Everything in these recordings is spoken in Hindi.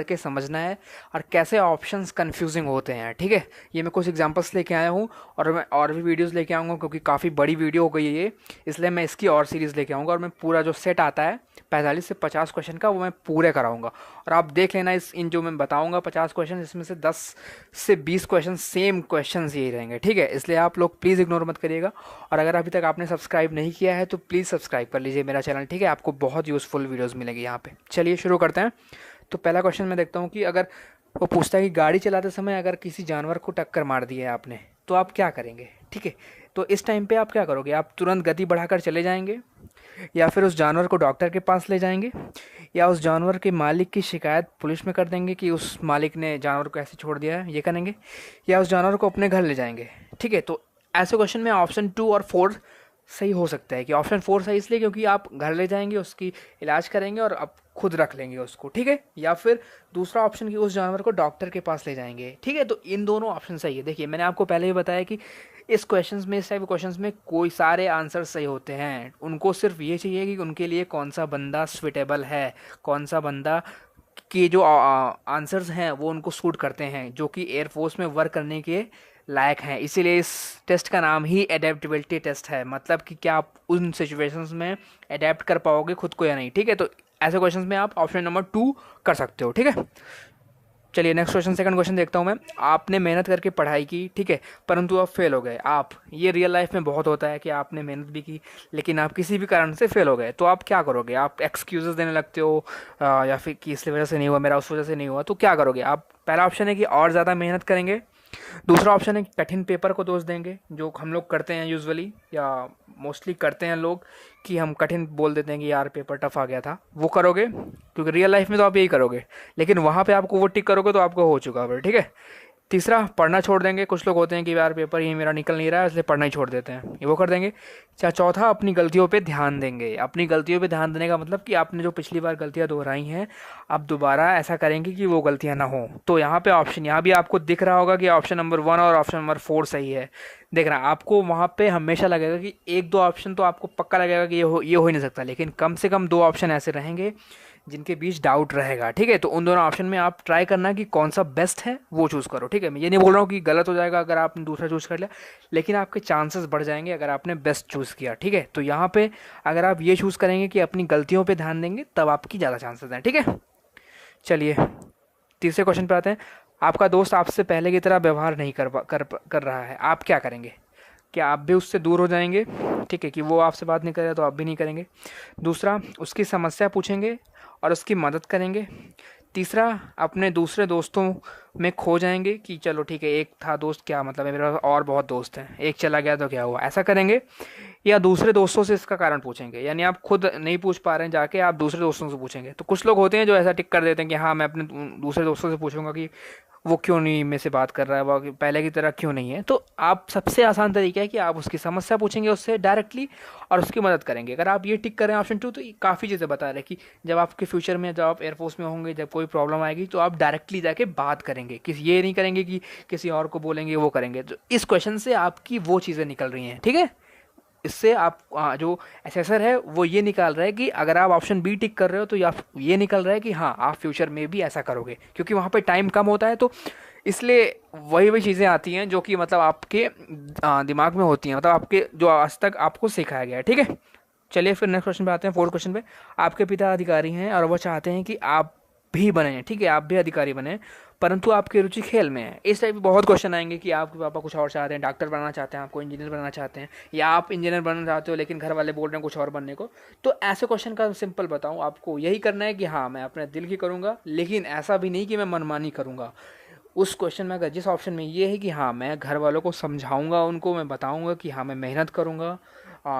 करके समझना है और कैसे ऑप्शंस कंफ्यूजिंग होते हैं। ठीक है, ये मैं कुछ एग्जांपल्स लेके आया हूँ और मैं और भी वीडियोस लेके आऊँगा क्योंकि काफ़ी बड़ी वीडियो हो गई है ये, इसलिए मैं इसकी और सीरीज़ लेके आऊँगा और मैं पूरा जो सेट आता है 45 से 50 क्वेश्चन का वो मैं पूरे कराऊंगा। और आप देख लेना इस इन जो मैं बताऊंगा 50 क्वेश्चन, इसमें से 10 से 20 क्वेश्चन सेम क्वेश्चन यही रहेंगे। ठीक है, इसलिए आप लोग प्लीज़ इग्नोर मत करिएगा। और अगर अभी तक आपने सब्सक्राइब नहीं किया है तो प्लीज़ सब्सक्राइब कर लीजिए मेरा चैनल। ठीक है, आपको बहुत यूज़फुल वीडियोज़ मिलेंगी यहाँ पे। चलिए शुरू करते हैं। तो पहला क्वेश्चन मैं देखता हूँ कि अगर वो पूछता है कि गाड़ी चलाते समय अगर किसी जानवर को टक्कर मार दी है आपने तो आप क्या करेंगे। ठीक है, तो इस टाइम पे आप क्या करोगे? आप तुरंत गति बढ़ाकर चले जाएंगे, या फिर उस जानवर को डॉक्टर के पास ले जाएंगे, या उस जानवर के मालिक की शिकायत पुलिस में कर देंगे कि उस मालिक ने जानवर को ऐसे छोड़ दिया है, ये करेंगे, या उस जानवर को अपने घर ले जाएंगे। ठीक है, तो ऐसे क्वेश्चन में ऑप्शन 2 और 4 सही हो सकता है। कि ऑप्शन 4 सही इसलिए क्योंकि आप घर ले जाएंगे, उसकी इलाज करेंगे और आप खुद रख लेंगे उसको। ठीक है, या फिर दूसरा ऑप्शन कि उस जानवर को डॉक्टर के पास ले जाएंगे। ठीक है, तो इन दोनों ऑप्शन सही है। देखिए मैंने आपको पहले ही बताया कि इस क्वेश्चंस में, इस टाइप के क्वेश्चंस में कोई सारे आंसर सही होते हैं। उनको सिर्फ ये चाहिए कि उनके लिए कौन सा बंदा स्विटेबल है, कौन सा बंदा के जो आंसर्स हैं वो उनको सूट करते हैं, जो कि एयरफोर्स में वर्क करने के लायक हैं। इसीलिए इस टेस्ट का नाम ही एडेप्टेबिलिटी टेस्ट है। मतलब कि क्या आप उन सिचुएशंस में अडेप्ट कर पाओगे खुद को या नहीं। ठीक है, तो ऐसे क्वेश्चंस में आप ऑप्शन नंबर 2 कर सकते हो। ठीक है, चलिए नेक्स्ट क्वेश्चन, सेकंड क्वेश्चन देखता हूँ मैं। आपने मेहनत करके पढ़ाई की, ठीक है, परंतु आप फेल हो गए। आप, ये रियल लाइफ में बहुत होता है कि आपने मेहनत भी की लेकिन आप किसी भी कारण से फेल हो गए, तो आप क्या करोगे? आप एक्सक्यूजेस देने लगते हो या फिर कि इस वजह से नहीं हुआ मेरा, उस वजह से नहीं हुआ, तो क्या करोगे आप? पहला ऑप्शन है कि और ज़्यादा मेहनत करेंगे। दूसरा ऑप्शन है कि कठिन पेपर को दोष देंगे, जो हम लोग करते हैं यूजुअली या मोस्टली करते हैं लोग, कि हम कठिन बोल देते हैं कि यार पेपर टफ आ गया था। वो करोगे क्योंकि रियल लाइफ में तो आप यही करोगे, लेकिन वहाँ पे आपको वो टिक करोगे तो आपको हो चुका है। ठीक है, तीसरा पढ़ना छोड़ देंगे। कुछ लोग होते हैं कि यार पेपर ही मेरा निकल नहीं रहा है इसलिए पढ़ना ही छोड़ देते हैं, ये वो कर देंगे। चौथा, अपनी गलतियों पे ध्यान देंगे। अपनी गलतियों पे ध्यान देने का मतलब कि आपने जो पिछली बार गलतियां दोहराई हैं आप दोबारा ऐसा करेंगे कि वो गलतियां ना हो। तो यहाँ पे ऑप्शन, यहाँ भी आपको दिख रहा होगा कि ऑप्शन नंबर 1 और ऑप्शन नंबर 4 सही है। देख रहा आपको वहाँ पे हमेशा लगेगा कि एक दो ऑप्शन तो आपको पक्का लगेगा कि ये हो ही नहीं सकता, लेकिन कम से कम 2 ऑप्शन ऐसे रहेंगे जिनके बीच डाउट रहेगा। ठीक है, तो उन दोनों ऑप्शन में आप ट्राई करना कि कौन सा बेस्ट है वो चूज़ करो। ठीक है, मैं ये नहीं बोल रहा हूँ कि गलत हो जाएगा अगर आपने दूसरा चूज़ कर लिया, लेकिन आपके चांसेस बढ़ जाएंगे अगर आपने बेस्ट चूज़ किया। ठीक है, तो यहाँ पे अगर आप ये चूज़ करेंगे कि अपनी गलतियों पे ध्यान देंगे तब आपकी ज़्यादा चांसेस हैं। ठीक है, चलिए तीसरे क्वेश्चन पे आते हैं। आपका दोस्त आपसे पहले की तरह व्यवहार नहीं कर रहा है, आप क्या करेंगे? क्या आप भी उससे दूर हो जाएंगे? ठीक है, कि वो आपसे बात नहीं करे तो आप भी नहीं करेंगे। दूसरा, उसकी समस्या पूछेंगे और उसकी मदद करेंगे। तीसरा, अपने दूसरे दोस्तों में खो जाएंगे कि चलो ठीक है एक था दोस्त, क्या मतलब है, मेरे पास और बहुत दोस्त हैं, एक चला गया तो क्या हुआ, ऐसा करेंगे। या दूसरे दोस्तों से इसका कारण पूछेंगे, यानी आप खुद नहीं पूछ पा रहे हैं जाके आप दूसरे दोस्तों से पूछेंगे। तो कुछ लोग होते हैं जो ऐसा टिक कर देते हैं कि हाँ मैं अपने दूसरे दोस्तों से पूछूंगा कि वो क्यों नहीं मेरे से बात कर रहा है, वो पहले की तरह क्यों नहीं है। तो आप, सबसे आसान तरीका है कि आप उसकी समस्या पूछेंगे उससे डायरेक्टली और उसकी मदद करेंगे। अगर आप ये टिक करें ऑप्शन 2 तो काफ़ी चीज़ें बता रहे हैं कि जब आपके फ्यूचर में, जब आप एयरफोर्स में होंगे, जब कोई प्रॉब्लम आएगी तो आप डायरेक्टली जाके बात करेंगे, किसी ये नहीं करेंगे कि किसी और को बोलेंगे वो करेंगे। तो इस क्वेश्चन से आपकी वो चीज़ें निकल रही हैं। ठीक है, इससे आप जो असेसर है वो ये निकाल रहा है कि अगर आप ऑप्शन बी टिक कर रहे हो तो ये निकल रहा है कि हाँ आप फ्यूचर में भी ऐसा करोगे, क्योंकि वहाँ पे टाइम कम होता है। तो इसलिए वही चीज़ें आती हैं जो कि मतलब आपके दिमाग में होती हैं, मतलब आपके जो आज तक आपको सिखाया गया है। ठीक है, चलिए फिर नेक्स्ट क्वेश्चन पे आते हैं, फोर्थ क्वेश्चन पे। आपके पिता अधिकारी हैं और वो चाहते हैं कि आप भी बने, ठीक है, आप भी अधिकारी बने, परंतु आपकी रुचि खेल में है। इस टाइप के बहुत क्वेश्चन आएंगे कि आपके पापा कुछ और चाहते हैं, डॉक्टर बनना चाहते हैं, आपको इंजीनियर बनना चाहते हैं, या आप इंजीनियर बनना चाहते हो लेकिन घर वाले बोल रहे हैं कुछ और बनने को। तो ऐसे क्वेश्चन का सिंपल बताऊं, आपको यही करना है कि हाँ मैं अपने दिल की करूँगा, लेकिन ऐसा भी नहीं कि मैं मनमानी करूँगा। उस क्वेश्चन में अगर जिस ऑप्शन में ये है कि हाँ मैं घर वालों को समझाऊंगा, उनको मैं बताऊंगा कि हाँ मैं मेहनत करूँगा,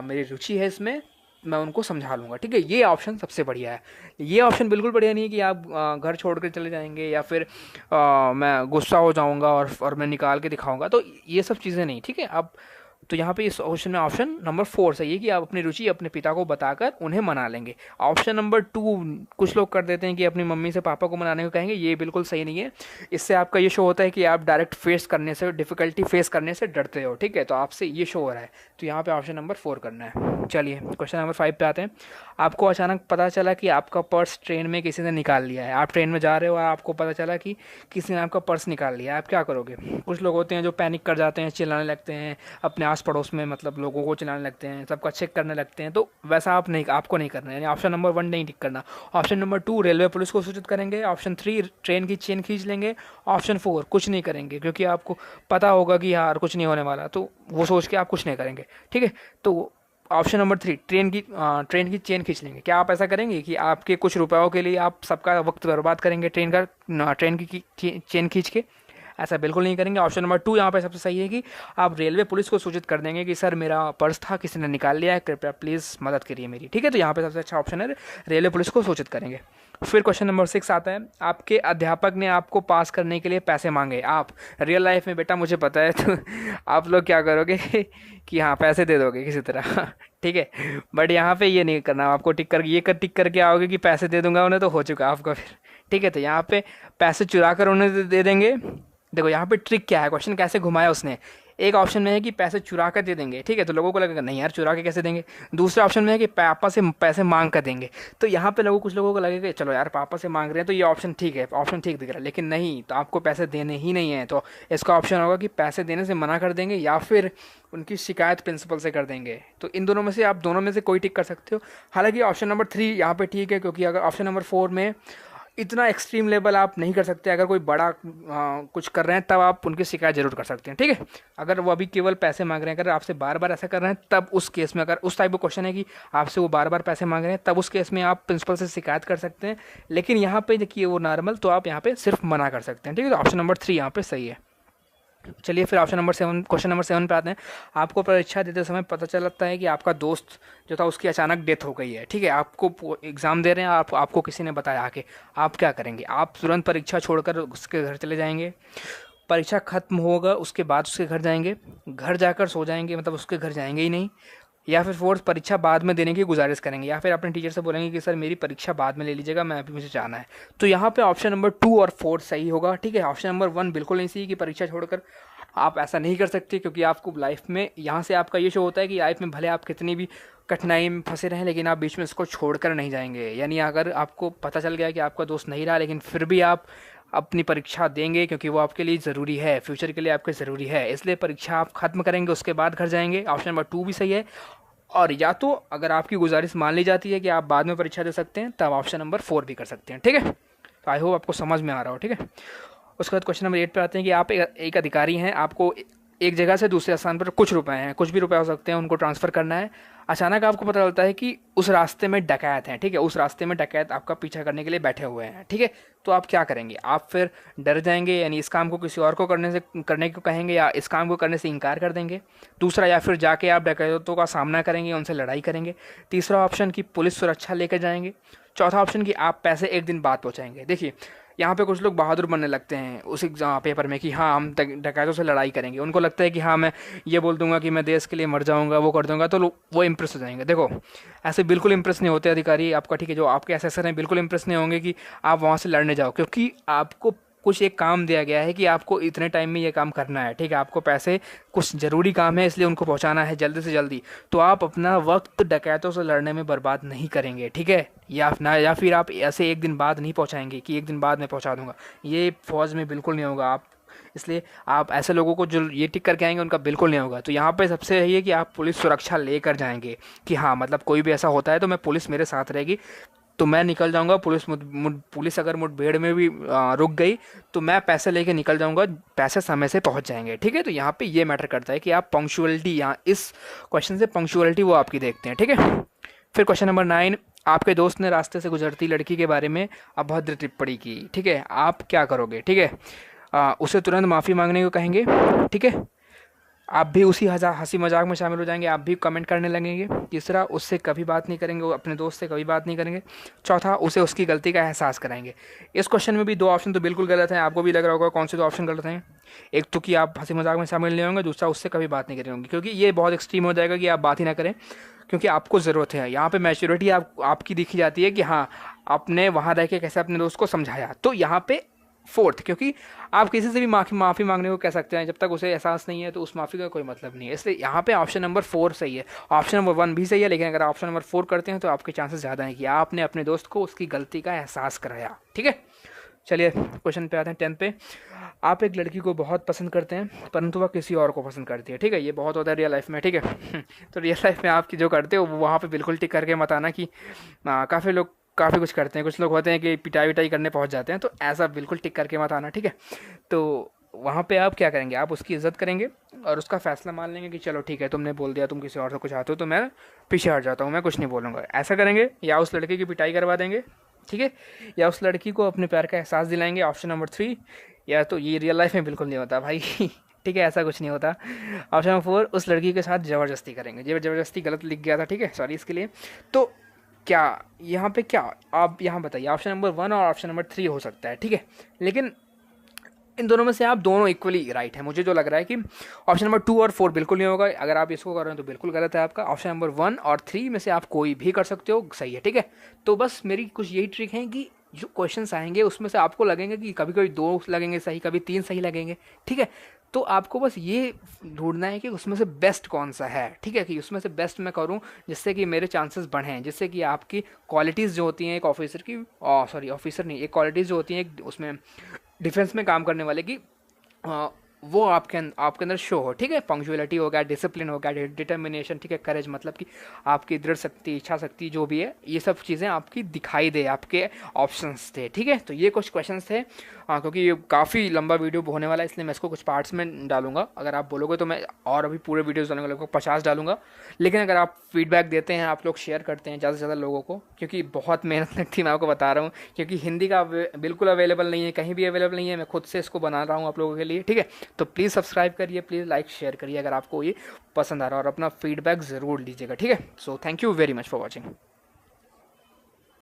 मेरी रुचि है इसमें, मैं उनको समझा लूँगा। ठीक है, ये ऑप्शन सबसे बढ़िया है। ये ऑप्शन बिल्कुल बढ़िया नहीं है कि आप घर छोड़ कर चले जाएंगे या फिर मैं गुस्सा हो जाऊँगा और मैं निकाल के दिखाऊँगा, तो ये सब चीज़ें नहीं। ठीक है, आप तो यहाँ पे इस क्वेश्चन में ऑप्शन नंबर 4 सही है कि आप अपनी रुचि अपने पिता को बताकर उन्हें मना लेंगे। ऑप्शन नंबर 2 कुछ लोग कर देते हैं कि अपनी मम्मी से पापा को मनाने को कहेंगे, ये बिल्कुल सही नहीं है। इससे आपका ये शो होता है कि आप डायरेक्ट फेस करने से, डिफिकल्टी फेस करने से डरते हो, ठीक है, तो आपसे ये शो हो रहा है। तो यहाँ पे ऑप्शन नंबर 4 करना है। चलिए क्वेश्चन नंबर 5 पे आते हैं। आपको अचानक पता चला कि आपका पर्स ट्रेन में किसी ने निकाल लिया है। आप ट्रेन में जा रहे हो और आपको पता चला कि किसी ने आपका पर्स निकाल लिया है, आप क्या करोगे? कुछ लोग होते हैं जो पैनिक कर जाते हैं, चिल्लाने लगते हैं, अपने आस पड़ोस में मतलब लोगों को चिल्लाने लगते हैं, सबका चेक करने लगते हैं। तो वैसा आपको नहीं करना है, यानी ऑप्शन नंबर 1 नहीं टिक करना। ऑप्शन नंबर 2 रेलवे पुलिस को सूचित करेंगे। ऑप्शन 3 ट्रेन की चेन खींच लेंगे। ऑप्शन 4 कुछ नहीं करेंगे, क्योंकि आपको पता होगा कि यार कुछ नहीं होने वाला, तो वो सोच के आप कुछ नहीं करेंगे, ठीक है। तो ऑप्शन नंबर 3 ट्रेन की चेन खींच लेंगे। क्या आप ऐसा करेंगे कि आपके कुछ रुपयों के लिए आप सबका वक्त बर्बाद करेंगे ट्रेन की चेन खींच के? ऐसा बिल्कुल नहीं करेंगे। ऑप्शन नंबर 2 यहाँ पे सबसे सही है कि आप रेलवे पुलिस को सूचित कर देंगे कि सर मेरा पर्स था, किसी ने निकाल लिया है, कृपया प्लीज़ मदद करिए मेरी, ठीक है। तो यहाँ पे सबसे अच्छा ऑप्शन है रेलवे पुलिस को सूचित करेंगे। फिर क्वेश्चन नंबर 6 आता है। आपके अध्यापक ने आपको पास करने के लिए पैसे मांगे। आप रियल लाइफ में बेटा मुझे पता है, तो आप लोग क्या करोगे कि हाँ पैसे दे दोगे किसी तरह, ठीक है। बट यहाँ पे ये नहीं करना, आपको टिक करके आओगे कि पैसे दे दूंगा उन्हें, तो हो चुका आपका फिर, ठीक है। तो यहाँ पे पैसे चुरा कर उन्हें दे देंगे। देखो यहाँ पे ट्रिक क्या है, क्वेश्चन कैसे घुमाया उसने। एक ऑप्शन में है कि पैसे चुरा कर दे देंगे, ठीक है, तो लोगों को लगेगा नहीं यार चुरा के कैसे देंगे। दूसरे ऑप्शन में है कि पापा से पैसे मांग कर देंगे। तो यहाँ पे कुछ लोगों को लगेगा चलो यार पापा से मांग रहे हैं तो ये ऑप्शन ठीक है, ऑप्शन ठीक दिख रहा है, लेकिन नहीं, तो आपको पैसे देने ही नहीं है। तो इसका ऑप्शन होगा कि पैसे देने से मना कर देंगे या फिर उनकी शिकायत प्रिंसिपल से कर देंगे। तो इन दोनों में से आप दोनों में से कोई टिक कर सकते हो। हालांकि ऑप्शन नंबर 3 यहाँ पे ठीक है, क्योंकि अगर ऑप्शन नंबर 4 में इतना एक्सट्रीम लेवल आप नहीं कर सकते। अगर कोई बड़ा कुछ कर रहे हैं तब आप उनकी शिकायत जरूर कर सकते हैं, ठीक है। अगर वो अभी केवल पैसे मांग रहे हैं, अगर आपसे बार बार ऐसा कर रहे हैं, तब उस केस में, अगर उस टाइप का क्वेश्चन है कि आपसे वो बार बार पैसे मांग रहे हैं, तब उस केस में आप प्रिंसिपल से शिकायत कर सकते हैं। लेकिन यहाँ पे देखिए वो नॉर्मल, तो आप यहाँ पे सिर्फ मना कर सकते हैं, ठीक है। तो ऑप्शन नंबर 3 यहाँ पे सही है। चलिए फिर ऑप्शन नंबर 7, क्वेश्चन नंबर 7 पे आते हैं। आपको परीक्षा देते समय पता चलता है कि आपका दोस्त जो था उसकी अचानक डेथ हो गई है, ठीक है। आपको एग्ज़ाम दे रहे हैं, आपको किसी ने बताया आके, आप क्या करेंगे? आप तुरंत परीक्षा छोड़कर उसके घर चले जाएंगे, परीक्षा खत्म होगा उसके बाद उसके घर जाएंगे, घर जाकर सो जाएंगे, मतलब उसके घर जाएंगे ही नहीं, या फिर फोर्स परीक्षा बाद में देने की गुजारिश करेंगे, या फिर अपने टीचर से बोलेंगे कि सर मेरी परीक्षा बाद में ले लीजिएगा, मैं अभी मुझे जाना है। तो यहाँ पे ऑप्शन नंबर 2 और 4 सही होगा, ठीक है। ऑप्शन नंबर 1 बिल्कुल नहीं सही कि परीक्षा छोड़कर आप ऐसा नहीं कर सकते, क्योंकि आपको लाइफ में यहाँ से आपका ये शो होता है कि लाइफ में भले आप कितनी भी कठिनाई में फंसे रहें, लेकिन आप बीच में इसको छोड़कर नहीं जाएंगे। यानी अगर आपको पता चल गया कि आपका दोस्त नहीं रहा, लेकिन फिर भी आप अपनी परीक्षा देंगे, क्योंकि वो आपके लिए ज़रूरी है, फ्यूचर के लिए आपके ज़रूरी है, इसलिए परीक्षा आप खत्म करेंगे, उसके बाद घर जाएंगे। ऑप्शन नंबर 2 भी सही है। और या तो अगर आपकी गुजारिश मान ली जाती है कि आप बाद में परीक्षा दे सकते हैं, तब ऑप्शन नंबर 4 भी कर सकते हैं, ठीक है। तो आई होप आपको समझ में आ रहा हो, ठीक है। उसके बाद क्वेश्चन नंबर 8 पे आते हैं कि आप एक अधिकारी हैं, आपको एक जगह से दूसरे स्थान पर कुछ रुपए हैं, कुछ भी रुपए हो सकते हैं, उनको ट्रांसफ़र करना है। अचानक आपको पता चलता है कि उस रास्ते में डकैत हैं, ठीक है, उस रास्ते में डकैत आपका पीछा करने के लिए बैठे हुए हैं, ठीक है। तो आप क्या करेंगे? आप फिर डर जाएंगे, यानी इस काम को किसी और को करने को कहेंगे, या इस काम को करने से इनकार कर देंगे। दूसरा, या फिर जाके आप डकैतों का सामना करेंगे, उनसे लड़ाई करेंगे। तीसरा ऑप्शन कि पुलिस सुरक्षा लेकर जाएंगे। चौथा ऑप्शन कि आप पैसे एक दिन बाद पहुँचाएंगे। देखिए यहाँ पे कुछ लोग बहादुर बनने लगते हैं उस एग्जाम पेपर में कि हाँ हम डकैतों से लड़ाई करेंगे। उनको लगता है कि हाँ मैं ये बोल दूंगा कि मैं देश के लिए मर जाऊंगा, वो कर दूंगा, तो वो इम्प्रेस हो जाएंगे। देखो ऐसे बिल्कुल इम्प्रेस नहीं होते अधिकारी आपका, ठीक है, जो आपके एसेसर हैं बिल्कुल इम्प्रेस नहीं होंगे कि आप वहाँ से लड़ने जाओ, क्योंकि आपको कुछ एक काम दिया गया है कि आपको इतने टाइम में ये काम करना है, ठीक है। आपको पैसे कुछ ज़रूरी काम है, इसलिए उनको पहुंचाना है जल्दी से जल्दी। तो आप अपना वक्त डकैतों से लड़ने में बर्बाद नहीं करेंगे, ठीक है। या फिर आप ऐसे एक दिन बाद नहीं पहुंचाएंगे कि एक दिन बाद मैं पहुंचा दूंगा, ये फौज में बिल्कुल नहीं होगा। आप इसलिए आप ऐसे लोगों को जो ये टिक करके आएंगे उनका बिल्कुल नहीं होगा। तो यहाँ पे सबसे यही है कि आप पुलिस सुरक्षा लेकर जाएंगे कि हाँ मतलब कोई भी ऐसा होता है तो मैं पुलिस मेरे साथ रहेगी, तो मैं निकल जाऊंगा। पुलिस अगर मुठभेड़ में भी रुक गई तो मैं पैसे लेके निकल जाऊंगा, पैसे समय से पहुंच जाएंगे, ठीक है। तो यहाँ पे ये मैटर करता है कि आप पंक्चुअलिटी, यहाँ इस क्वेश्चन से पंक्चुअलिटी वो आपकी देखते हैं, ठीक है। फिर क्वेश्चन नंबर 9, आपके दोस्त ने रास्ते से गुजरती लड़की के बारे में अभद्र टिप्पणी की, ठीक है, आप क्या करोगे? ठीक है, उसे तुरंत माफ़ी मांगने को कहेंगे, ठीक है। आप भी उसी हंसी मजाक में शामिल हो जाएंगे, आप भी कमेंट करने लगेंगे। तीसरा, उससे कभी बात नहीं करेंगे, वो अपने दोस्त से कभी बात नहीं करेंगे। चौथा, उसे उसकी गलती का एहसास कराएंगे। इस क्वेश्चन में भी दो ऑप्शन तो बिल्कुल गलत हैं, आपको भी लग रहा होगा कौन से दो ऑप्शन गलत हैं। एक तो कि आप हंसी मजाक में शामिल नहीं होंगे, दूसरा उससे कभी बात नहीं करेंगे, क्योंकि ये बहुत एक्सट्रीम हो जाएगा कि आप बात ही ना करें, क्योंकि आपको ज़रूरत है। यहाँ पे मैच्योरिटी आपकी दिखी जाती है कि हाँ, आपने वहाँ रह के कैसे अपने दोस्त को समझाया। तो यहाँ पे फोर्थ, क्योंकि आप किसी से भी माफ़ी मांगने को कह सकते हैं, जब तक उसे एहसास नहीं है तो उस माफ़ी का कोई मतलब नहीं है। इसलिए यहाँ पे ऑप्शन नंबर 4 सही है। ऑप्शन नंबर 1 भी सही है, लेकिन अगर ऑप्शन नंबर 4 करते हैं तो आपके चांसेस ज़्यादा हैं कि आपने अपने दोस्त को उसकी गलती का एहसास कराया। ठीक है, चलिए क्वेश्चन पे आते हैं 10 पे। आप एक लड़की को बहुत पसंद करते हैं परंतु वह किसी और को पसंद करती है। ठीक है, ये बहुत होता है रियल लाइफ में। ठीक है तो रियल लाइफ में आप जो करते हो वहाँ पे बिल्कुल टिक करके मत आना कि काफ़ी लोग काफ़ी कुछ करते हैं, कुछ लोग होते हैं कि पिटाई विटाई करने पहुंच जाते हैं, तो ऐसा बिल्कुल टिक करके मत आना। ठीक है, तो वहाँ पे आप क्या करेंगे, आप उसकी इज्जत करेंगे और उसका फैसला मान लेंगे कि चलो ठीक है, तुमने बोल दिया तुम किसी और से कुछ चाहते हो तो मैं पीछे हट जाता हूँ, मैं कुछ नहीं बोलूँगा। ऐसा करेंगे, या उस लड़के की पिटाई करवा देंगे, ठीक है, या उस लड़की को अपने प्यार का एहसास दिलाएंगे, ऑप्शन नंबर 3। या तो ये रियल लाइफ में बिल्कुल नहीं होता भाई ठीक है, ऐसा कुछ नहीं होता। ऑप्शन नंबर 4, उस लड़की के साथ ज़बरदस्ती करेंगे। ज़बरदस्ती गलत लिख गया था, ठीक है, सॉरी इसके लिए। तो क्या यहाँ पे क्या आप यहाँ बताइए, ऑप्शन नंबर 1 और ऑप्शन नंबर 3 हो सकता है। ठीक है, लेकिन इन दोनों में से आप दोनों इक्वली राइट है। मुझे जो लग रहा है कि ऑप्शन नंबर 2 और 4 बिल्कुल नहीं होगा। अगर आप इसको कर रहे हैं तो बिल्कुल गलत है आपका। ऑप्शन नंबर 1 और 3 में से आप कोई भी कर सकते हो, सही है। ठीक है, तो बस मेरी कुछ यही ट्रिक है कि जो क्वेश्चंस आएंगे उसमें से आपको लगेंगे कि कभी कभी 2 लगेंगे सही, कभी 3 सही लगेंगे। ठीक है, तो आपको बस ये ढूंढना है कि उसमें से बेस्ट कौन सा है। ठीक है, कि उसमें से बेस्ट मैं करूं जिससे कि मेरे चांसेस बढ़ें, जिससे कि आपकी क्वालिटीज़ जो होती हैं एक ऑफिसर की, सॉरी ऑफिसर नहीं, एक क्वालिटीज़ जो होती हैं एक उसमें डिफेंस में काम करने वाले की, वो आपके अंदर शो हो। ठीक है, पंक्चुअलिटी हो गया, डिसिप्लिन हो गया, डिटर्मिनेशन, ठीक है, करेज, मतलब कि आपकी दृढ़ शक्ति, इच्छा शक्ति जो भी है, ये सब चीज़ें आपकी दिखाई दे आपके ऑप्शंस थे। ठीक है, तो ये कुछ क्वेश्चंस थे। क्योंकि ये काफ़ी लंबा वीडियो होने वाला है, इसलिए मैं इसको कुछ पार्ट्स में डालूंगा। अगर आप बोलोगे तो मैं और अभी पूरे वीडियोस डालूंगा, लगभग 50 डालूंगा। लेकिन अगर आप फीडबैक देते हैं, आप लोग शेयर करते हैं ज़्यादा से ज़्यादा लोगों को, क्योंकि बहुत मेहनत लगती है, मैं आपको बता रहा हूँ, क्योंकि हिंदी का बिल्कुल अवेलेबल नहीं है, कहीं भी अवेलेबल नहीं है, मैं खुद से इसको बना रहा हूँ आप लोगों के लिए। ठीक है, तो प्लीज़ सब्सक्राइब करिए, प्लीज़ लाइक शेयर करिए अगर आपको ये पसंद आ रहा है, और अपना फीडबैक ज़रूर लीजिएगा। ठीक है, so thank you very much for watching.